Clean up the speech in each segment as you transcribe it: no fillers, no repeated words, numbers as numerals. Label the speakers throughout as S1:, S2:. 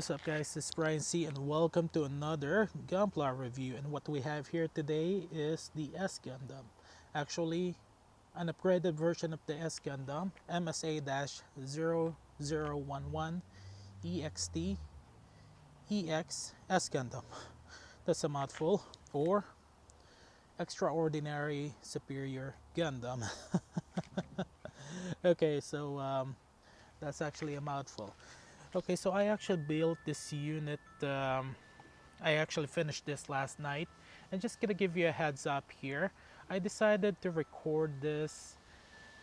S1: What's up guys, this is Brian C and welcome to another Gunpla review. And what we have here today is the S-Gundam. Actually, an upgraded version of the S-Gundam, MSA-0011 EXT EX S-Gundam. That's a mouthful, or Extraordinary Superior Gundam. Okay, so that's actually a mouthful. Okay, so I actually built this unit. I actually finished this last night, and just gonna give you a heads up here. I decided to record this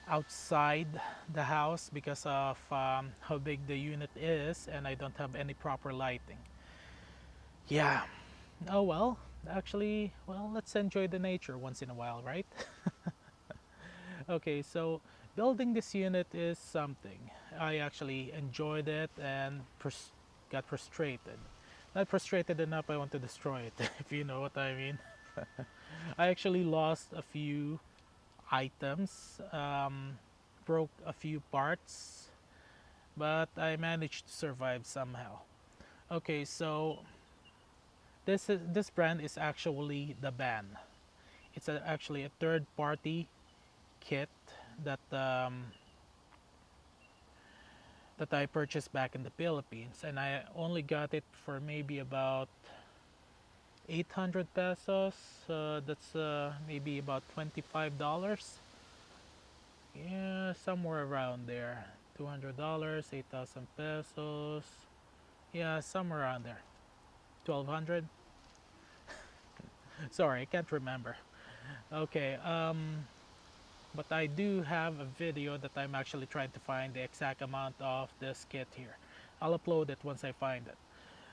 S1: outside the house because of how big the unit is, and I don't have any proper lighting. Yeah. Oh well. Actually, well, let's enjoy the nature once in a while, right? Okay, so building this unit is something. I actually enjoyed it and got frustrated. Not frustrated enough, I want to destroy it, if you know what I mean. I actually lost a few items, broke a few parts, but I managed to survive somehow. Okay, so this brand is actually DABAN. It's actually a third-party kit that that I purchased back in the Philippines, and I only got it for maybe about 800 pesos. That's maybe about $25. Yeah, somewhere around there. $200, 8,000 pesos. Yeah, somewhere around there. 1,200. Sorry, I can't remember. Okay, but I do have a video that I'm actually trying to find the exact amount of this kit here. I'll upload it once I find it.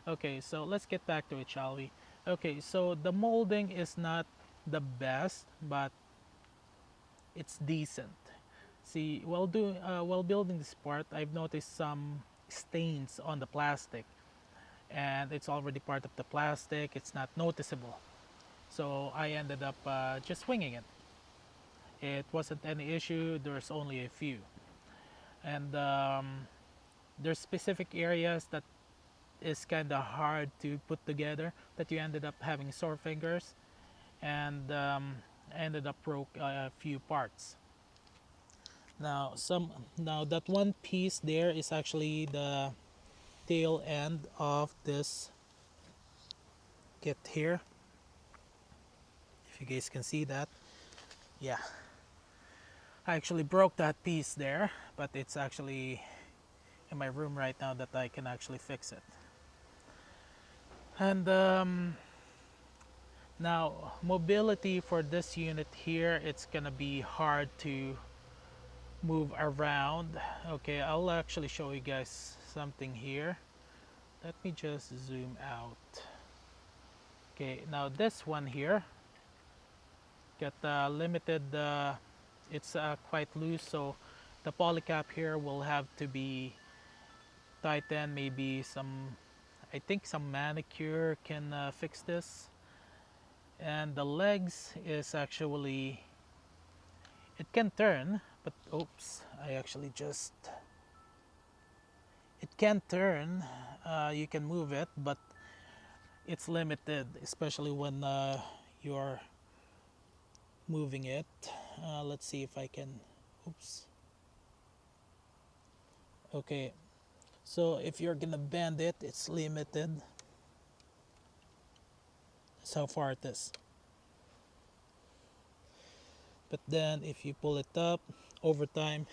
S1: Okay, so let's get back to it, shall we? Okay, so the molding is not the best, but it's decent. See, while building this part, I've noticed some stains on the plastic, and it's already part of the plastic. It's not noticeable, so I ended up just winging it. It wasn't any issue. There's only a few, and there's specific areas that is kind of hard to put together that you ended up having sore fingers, and ended up broke a few parts. Now that one piece there is actually the tail end of this kit here. If you guys can see that, yeah. I actually broke that piece there, but it's actually in my room right now that I can actually fix it. And now mobility for this unit here, it's gonna be hard to move around. Okay, I'll actually show you guys something here. Let me just zoom out. Okay, now this one here got limited, it's quite loose, so the polycap here will have to be tightened. Maybe some, I think some manicure can fix this. And the legs is actually, it can turn, but oops, I actually just, it can turn. You can move it, but it's limited, especially when you're moving it. Let's see if I can, oops. Okay, so if you're gonna bend it, it's limited. That's how far it is. But then if you pull it up over time,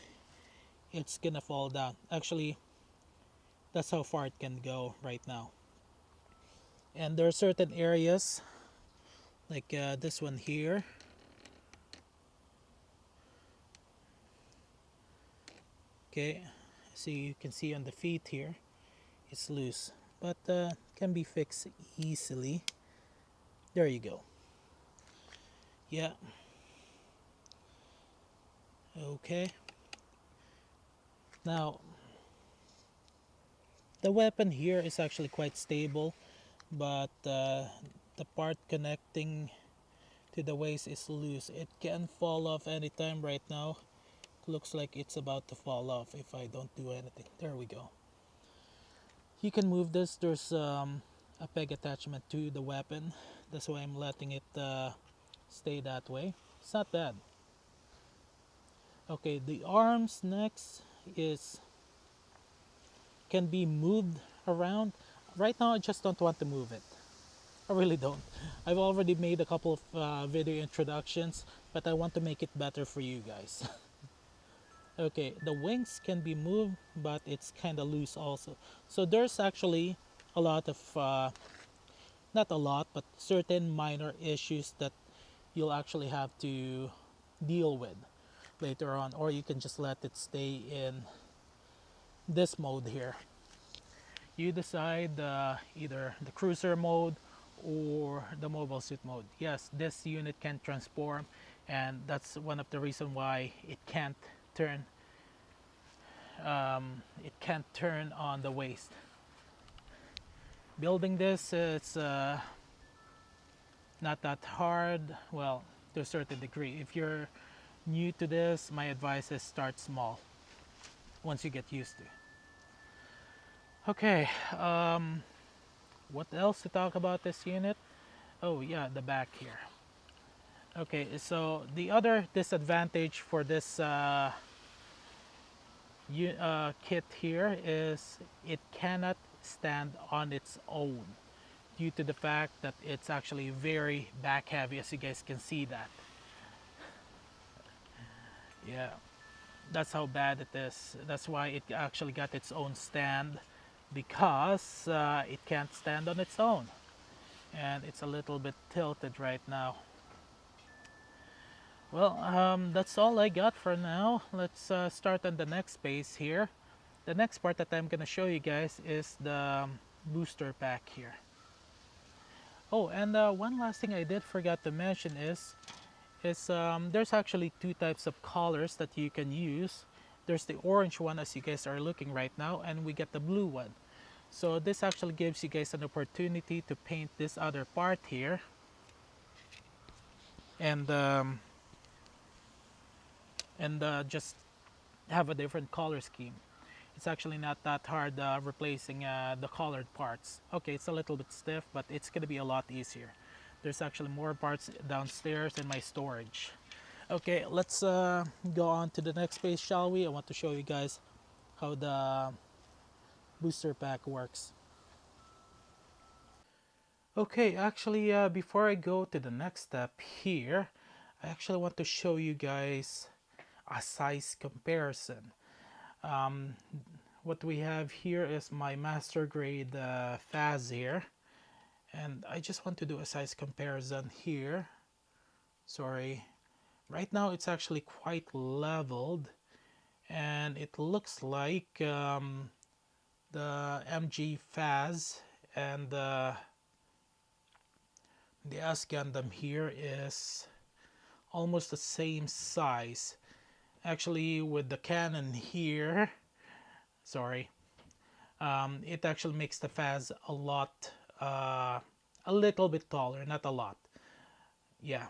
S1: it's gonna fall down. Actually, that's how far it can go right now. And there are certain areas like this one here. Okay, so you can see on the feet here, it's loose, but can be fixed easily. There you go. Yeah. Okay. Now, the weapon here is actually quite stable, but the part connecting to the waist is loose. It can fall off anytime. Right now looks like it's about to fall off if I don't do anything. There we go. You can move this. There's a peg attachment to the weapon. That's why I'm letting it stay that way. It's not bad. Okay, the arms next is can be moved around. Right now I just don't want to move it. I really don't. I've already made a couple of video introductions, but I want to make it better for you guys. Okay, the wings can be moved, but it's kind of loose also. So there's actually a lot of, not a lot, but certain minor issues that you'll actually have to deal with later on, or you can just let it stay in this mode here. You decide either the cruiser mode or the mobile suit mode. Yes, this unit can transform, and that's one of the reasons why it can't turn on the waist. Building this is not that hard, well, to a certain degree. If you're new to this, my advice is start small once you get used to. Okay, what else to talk about this unit? Oh yeah, the back here. Okay, so the other disadvantage for this kit here is it cannot stand on its own due to the fact that it's actually very back heavy, as you guys can see that. Yeah, that's how bad it is. That's why it actually got its own stand, because it can't stand on its own, and it's a little bit tilted right now. Well, that's all I got for now. Let's start on the next phase here. The next part that I'm gonna show you guys is the booster pack here. Oh, and one last thing I did forget to mention is there's actually two types of colors that you can use. There's the orange one, as you guys are looking right now, and we get the blue one. So this actually gives you guys an opportunity to paint this other part here, and just have a different color scheme. It's actually not that hard replacing the colored parts. Okay, it's a little bit stiff, but it's gonna be a lot easier. There's actually more parts downstairs in my storage. Okay, let's go on to the next page, shall we? I want to show you guys how the booster pack works. Okay, actually, before I go to the next step here, I actually want to show you guys a size comparison. What we have here is my master grade Faz here, and I just want to do a size comparison here. Sorry, right now it's actually quite leveled, and it looks like the MG Faz and the S-Gundam here is almost the same size. Actually, with the cannon here, sorry, it actually makes the Faz a lot, a little bit taller, not a lot. Yeah.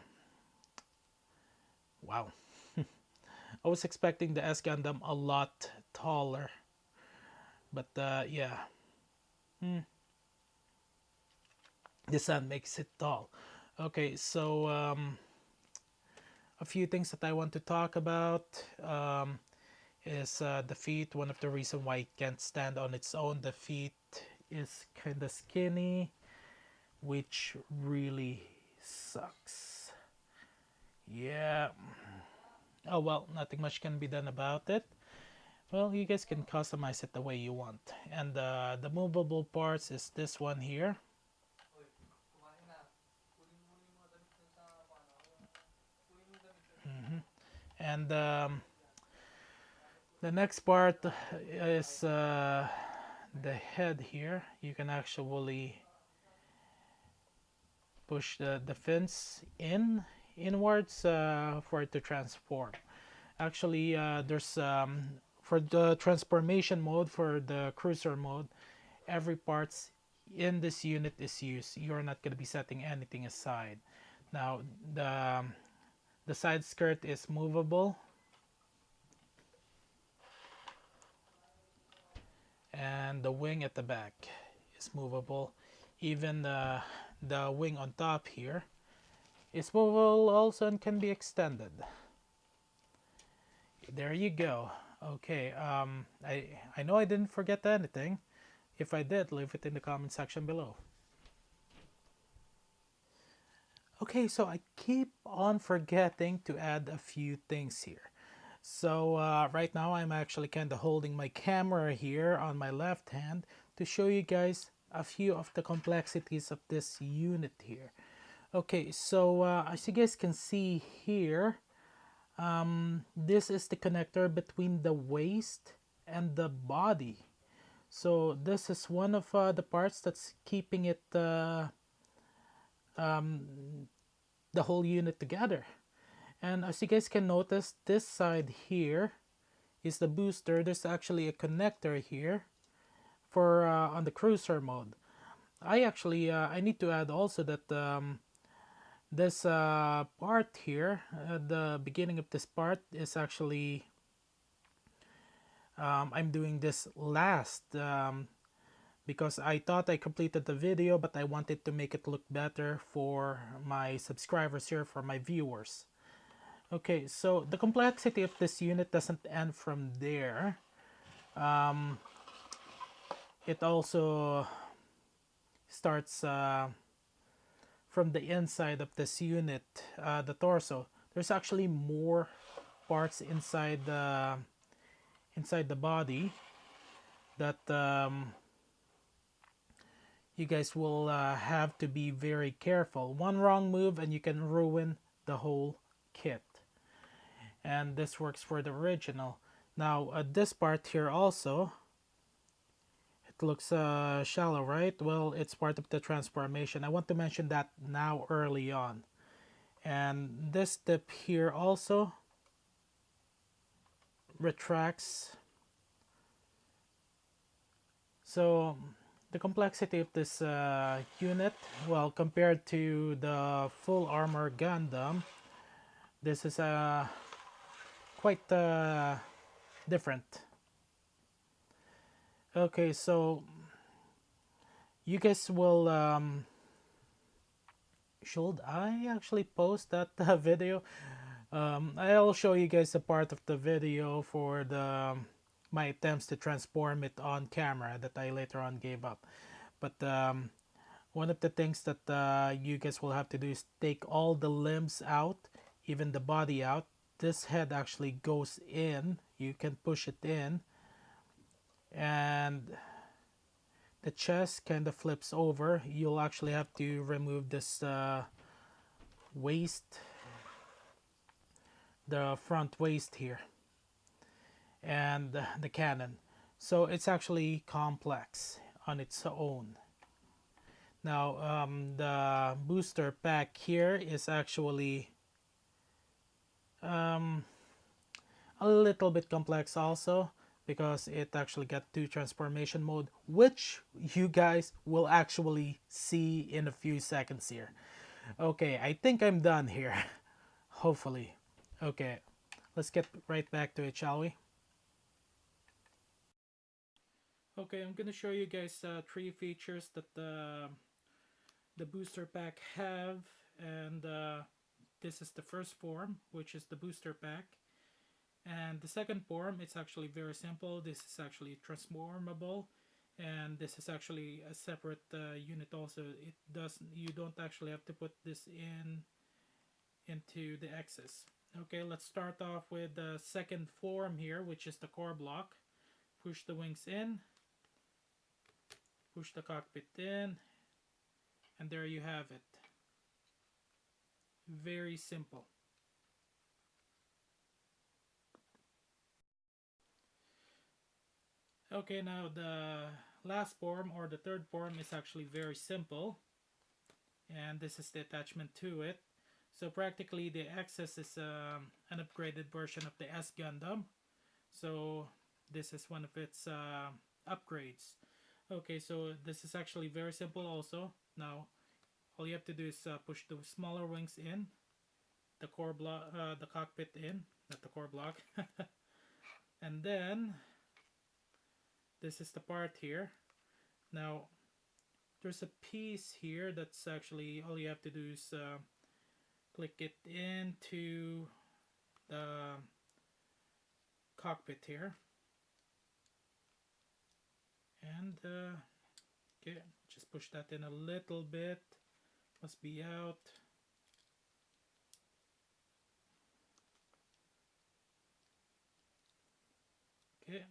S1: Wow. I was expecting the S-Gundam a lot taller, but yeah. The sun makes it tall. Okay, so a few things that I want to talk about is the feet. One of the reasons why it can't stand on its own, the feet is kind of skinny, which really sucks. Yeah. Oh well, nothing much can be done about it. Well, you guys can customize it the way you want. And the movable parts is this one here. And the next part is the head here. You can actually push the fins inwards for it to transform. Actually, there's for the transformation mode, for the cruiser mode, every parts in this unit is used. You're not going to be setting anything aside. Now the side skirt is movable, and the wing at the back is movable. Even the wing on top here is movable also and can be extended. There you go. Okay, I know I didn't forget anything. If I did, leave it in the comment section below. Okay, so I keep on forgetting to add a few things here. So right now I'm actually kind of holding my camera here on my left hand to show you guys a few of the complexities of this unit here. Okay, so as you guys can see here, this is the connector between the waist and the body. So this is one of the parts that's keeping it the whole unit together. And as you guys can notice, this side here is the booster. There's actually a connector here for on the cruiser mode. I need to add also that this part here, the beginning of this part is actually I'm doing this last because I thought I completed the video, but I wanted to make it look better for my subscribers here, for my viewers. Okay, so the complexity of this unit doesn't end from there. It also starts from the inside of this unit, the torso. There's actually more parts inside the body that you guys will have to be very careful. One wrong move and you can ruin the whole kit. And this works for the original. Now this part here also, it looks shallow, right? Well, it's part of the transformation. I want to mention that now early on. And this tip here also retracts. So the complexity of this unit, well, compared to the full armor Gundam, this is quite different. Okay, so you guys will should I actually post that video? I'll show you guys a part of the video for the my attempts to transform it on camera that I later on gave up. But one of the things that you guys will have to do is take all the limbs out, even the body out. This head actually goes in. You can push it in, and the chest kind of flips over. You'll actually have to remove this waist, the front waist here, and the cannon. So it's actually complex on its own. Now the booster pack here is actually a little bit complex also, because it actually got 2 transformation mode, which you guys will actually see in a few seconds here. Okay, I think I'm done here. Hopefully. Okay, let's get right back to it, shall we? Okay, I'm gonna show you guys 3 features that the booster pack have, and this is the first form, which is the booster pack. And the second form, it's actually very simple. This is actually transformable, and this is actually a separate unit also. You don't actually have to put this into the axis. Okay, let's start off with the second form here, which is the core block. Push the wings in, push the cockpit in, and there you have it. Very simple. Okay, now the last form, or the third form, is actually very simple, and this is the attachment to it. So practically the axis is an upgraded version of the S-Gundam. So this is one of its upgrades. Okay, so this is actually very simple also. Now all you have to do is push the smaller wings in, the core block, the cockpit in, not the core block, and then this is the part here. Now there's a piece here that's actually all you have to do is click it into the cockpit here, and okay, just push that in a little bit. Must be out. Okay,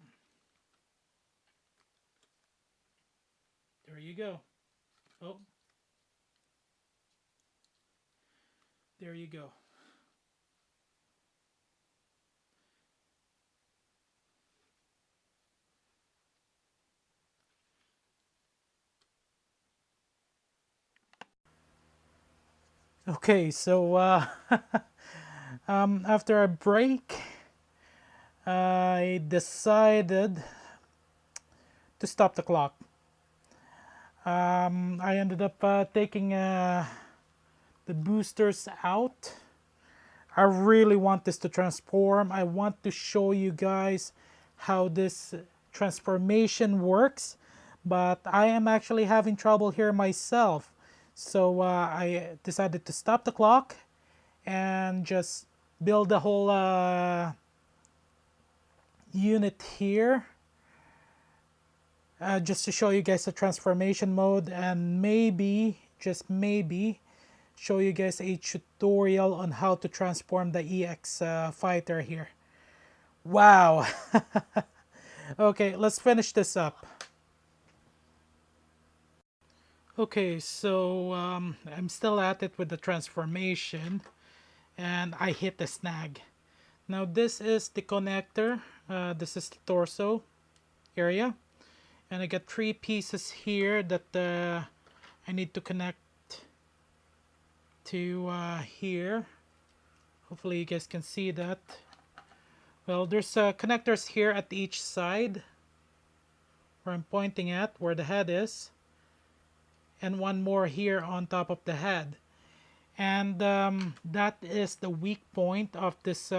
S1: there you go. Oh, there you go. Okay, so after a break, I decided to stop the clock. I ended up taking the boosters out. I really want this to transform. I want to show you guys how this transformation works, but I am actually having trouble here myself. So I decided to stop the clock and just build the whole unit here, just to show you guys the transformation mode, and maybe, just maybe, show you guys a tutorial on how to transform the EX fighter here. Wow. Okay, let's finish this up. Okay, so I'm still at it with the transformation, and I hit the snag. Now this is the connector, this is the torso area, and I got 3 pieces here that I need to connect to here. Hopefully you guys can see that. Well, there's connectors here at each side where I'm pointing at, where the head is, and one more here on top of the head. And that is the weak point of this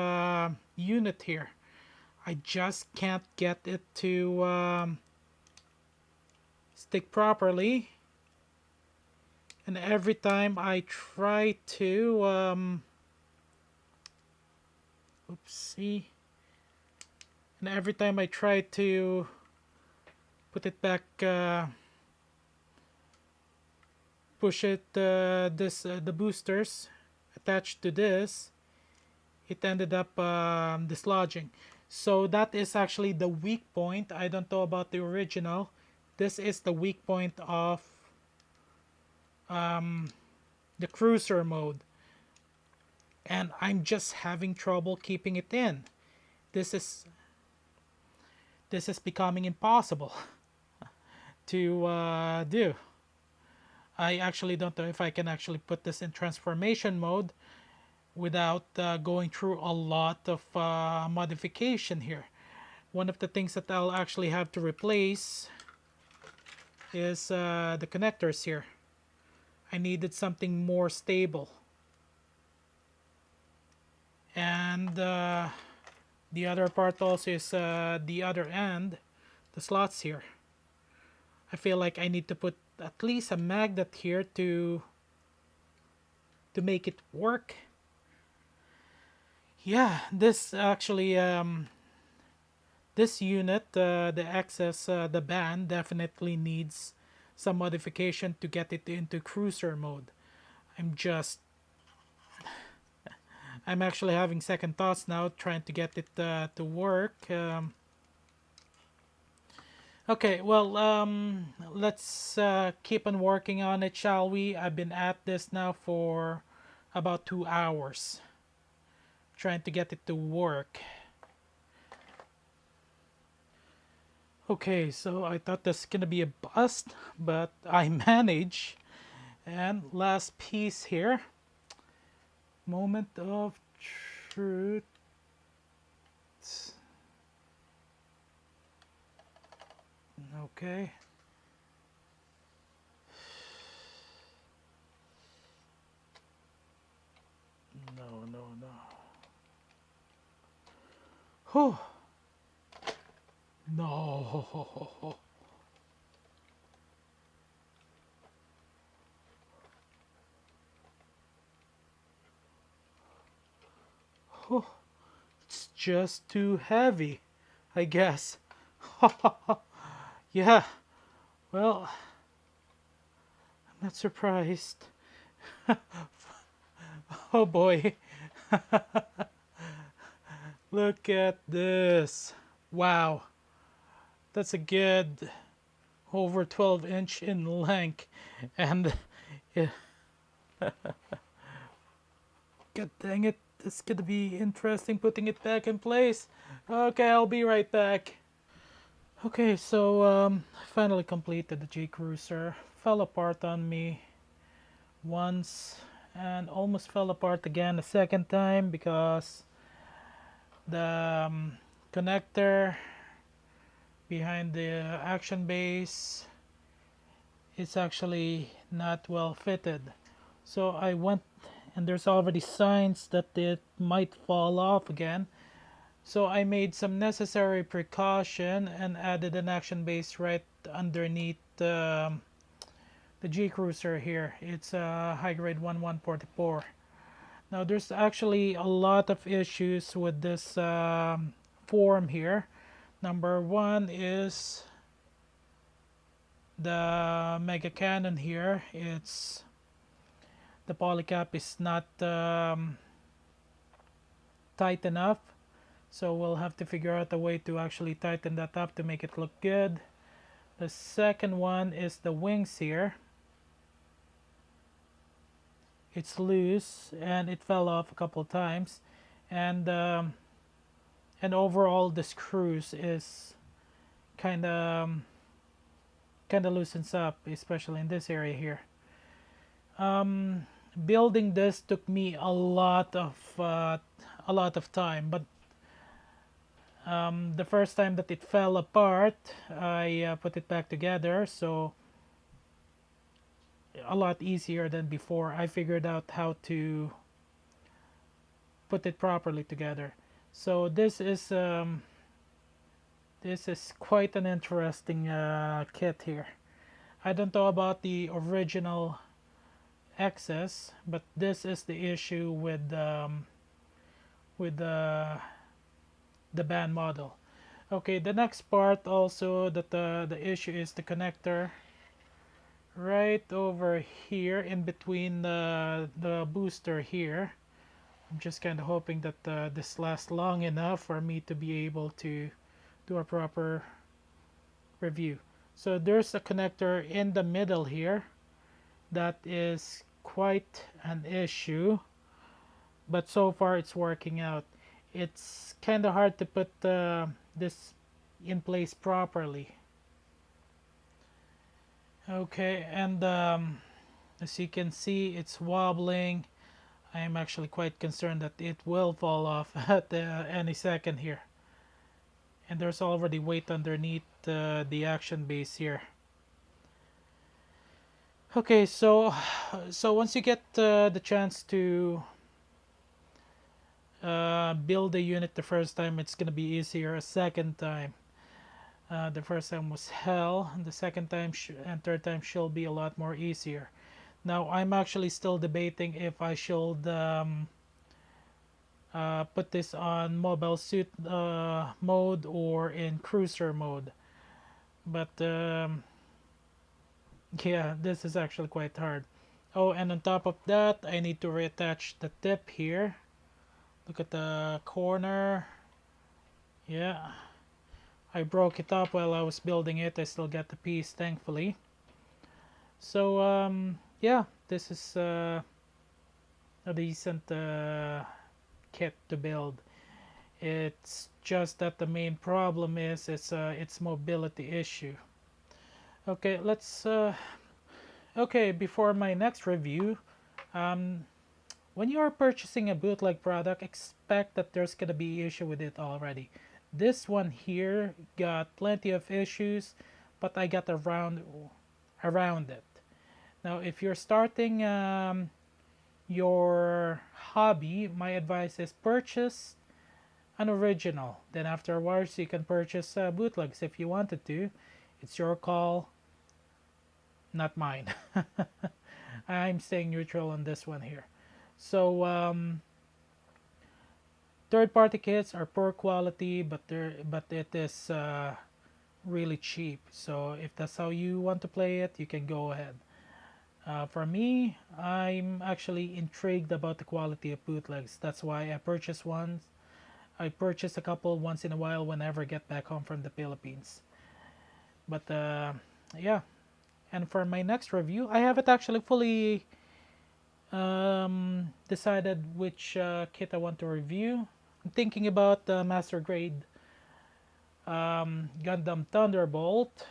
S1: unit here. I just can't get it to stick properly, and every time I try to oopsie, and every time I try to put it back, push it the boosters attached to this, it ended up dislodging. So that is actually the weak point. I don't know about the original. This is the weak point of the cruiser mode, and I'm just having trouble keeping it in. This is becoming impossible to do. I actually don't know if I can actually put this in transformation mode without going through a lot of modification here. One of the things that I'll actually have to replace is the connectors here. I needed something more stable. And the other part also is the other end, the slots here. I feel like I need to put at least a magnet here to make it work. Yeah, this actually this unit, the XS, the DABAN, definitely needs some modification to get it into cruiser mode. I'm actually having second thoughts now, trying to get it to work. Okay, well, let's keep on working on it, shall we? I've been at this now for about 2 hours, trying to get it to work. Okay, so I thought this is gonna be a bust, but I manage. And last piece here, moment of truth. Okay. No. Whew. No. It's just too heavy, I guess. Yeah, well, I'm not surprised. Oh boy, look at this. Wow, that's a good over 12-inch in length. And yeah, god dang it, it's gonna be interesting putting it back in place. Okay, I'll be right back. Okay, so I finally completed the G Cruiser. Fell apart on me once and almost fell apart again a second time because the connector behind the action base is actually not well fitted. So I went, and there's already signs that it might fall off again. So I made some necessary precaution and added an action base right underneath the G Cruiser here. It's a high grade 1144. Now there's actually a lot of issues with this form here. Number one is the Mega Cannon here. It's the polycap is not tight enough, so we'll have to figure out a way to actually tighten that up to make it look good. The second one is the wings here. It's loose and it fell off a couple times, and overall the screws is kind of loosens up, especially in this area here. Building this took me a lot of time, but the first time that it fell apart, I put it back together, so a lot easier than before. I figured out how to put it properly together. So this is quite an interesting kit here. I don't know about the original XS, but this is the issue with the band model. Okay, the next part also that the issue is the connector right over here in between the booster here. I'm just kind of hoping that this lasts long enough for me to be able to do a proper review. So there's a connector in the middle here that is quite an issue, but so far it's working out. It's kind of hard to put this in place properly. Okay, and as you can see, it's wobbling. I am actually quite concerned that it will fall off at any second here. And there's already weight underneath the action base here. Okay, so once you get the chance to build a unit the first time, it's gonna be easier a second time. The first time was hell, and the second time and third time should be a lot more easier. Now I'm actually still debating if I should put this on mobile suit mode or in cruiser mode, but yeah, this is actually quite hard. Oh, and on top of that, I need to reattach the tip here. Look at the corner. Yeah, I broke it up while I was building it. I still got the piece, thankfully. So yeah, this is a decent kit to build. It's just that the main problem is its mobility issue. Okay, let's okay, before my next review, when you are purchasing a bootleg product, expect that there's gonna be issue with it already. This one here got plenty of issues, but I got around it. Now, if you're starting your hobby, my advice is purchase an original. Then afterwards, you can purchase bootlegs if you wanted to. It's your call, not mine. I'm staying neutral on this one here. So third-party kits are poor quality, but it is really cheap. So if that's how you want to play it, you can go ahead. For me, I'm actually intrigued about the quality of bootlegs. That's why I purchase one. I purchase a couple once in a while whenever I get back home from the Philippines. But yeah, and for my next review, I haven't actually fully decided which kit I want to review. I'm thinking about the Master Grade Gundam Thunderbolt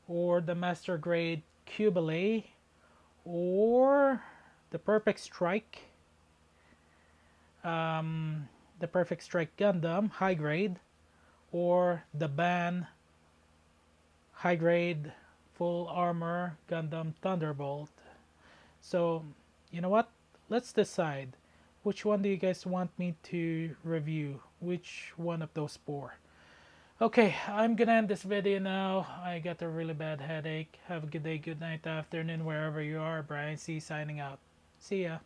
S1: or the Master Grade Cubalay or the Perfect Strike, the Perfect Strike Gundam High Grade, or the DABAN High Grade Full Armor Gundam Thunderbolt. So, you know what? Let's decide. Which one do you guys want me to review? Which one of those four? Okay, I'm gonna end this video now. I got a really bad headache. Have a good day, good night, afternoon, wherever you are. Brian C signing out. See ya.